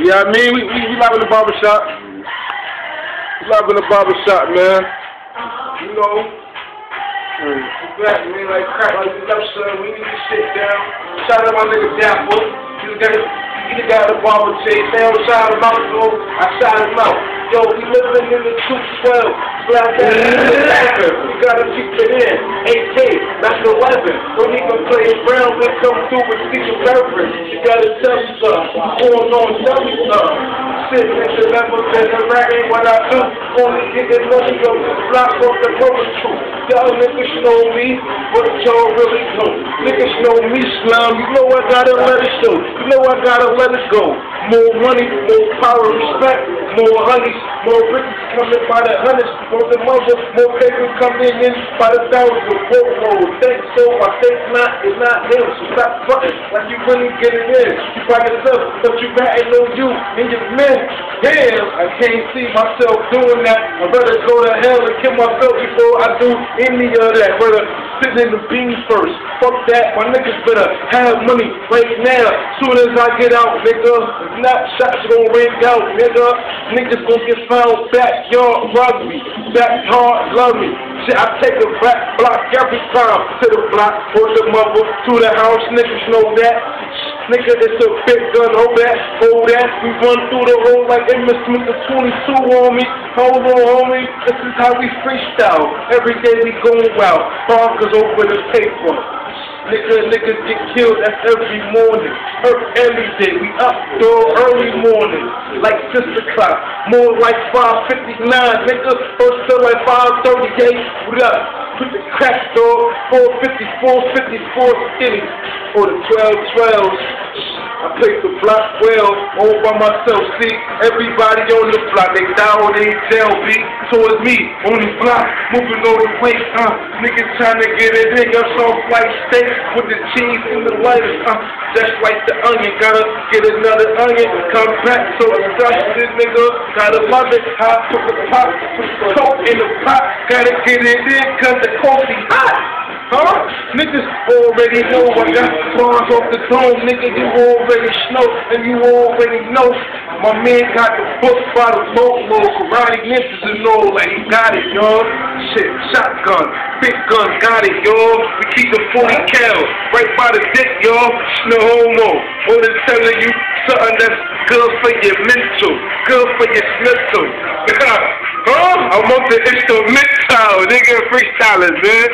Yeah, I mean, we live in the barbershop. We live in the barbershop, man. You know. Black man, like crap, like this son, we need to sit down. Shout out my nigga Dapper. He the guy at the barber chase. They don't shout him out, though. I shout him out. Yo, we living in the 212. Black ass rapper. We gotta keep it in. AK, that's the weapon. Don't even play around when come through with secret reference. You gotta tell me something. Going on, tell me something. Shit, nigga, never been a rat, ain't what I do. Only getting money on the block off the road truth. Y'all niggas know me, but y'all really don't. Niggas know me, slum. You know I gotta let it show. You know I gotta let it go. More money, more power, respect, more honeys, more riches coming by the hundreds, more the mother, more paper coming in by the thousands. Whoa, think so, I think not, it's not him. So stop fronting like you really get it in. You by yourself, but you ratting on you and your men. Damn, I can't see myself doing that. I'd rather go to hell and kill myself before I do any of that. Rather sit in the beans first. Fuck that, my niggas better have money right now. Soon as I get out, nigga. Not shots gonna ring out, nigga. Niggas gonna get found backyard rugby. Backyard love me. Shit, I take a back block every time to the block or the mother to the house. Niggas know that. Nigga, it's a big gun, hold that. We run through the road like Amos Smith, the 22 on me. Hold on, homie. This is how we freestyle. Every day we going wild. Parkers over the paper. Niggas get killed, that's every morning. Every day, we up, dog, early morning. Like 6 o'clock, more like 5:59. Niggas first till like 5:38. What up? Put the crack, dog. 454 skinny. Or the 1212s. I play the block well, all by myself. See, everybody on the block, they down, they tell me. So it's me, on the block, moving all the way. Niggas trying to get it in, got soft like steak with the cheese and the lettuce. Just like the onion, gotta get another onion, come back. So I stuff this nigga, gotta love it. I put the pot, put the coke in the pot, gotta get it in, cause the coffee hot. Niggas already know I got bars off the dome, nigga, you already know, and you already know. My man got the book by the boatload, karate ninjas and all, like he got it, y'all. Shit, shotgun, big gun, got it, y'all. We keep the 40 cal right by the dick, y'all. No homo, or they telling you something that's good for your mental, good for your mental. I'm up the instrumental, nigga, freestylers, man.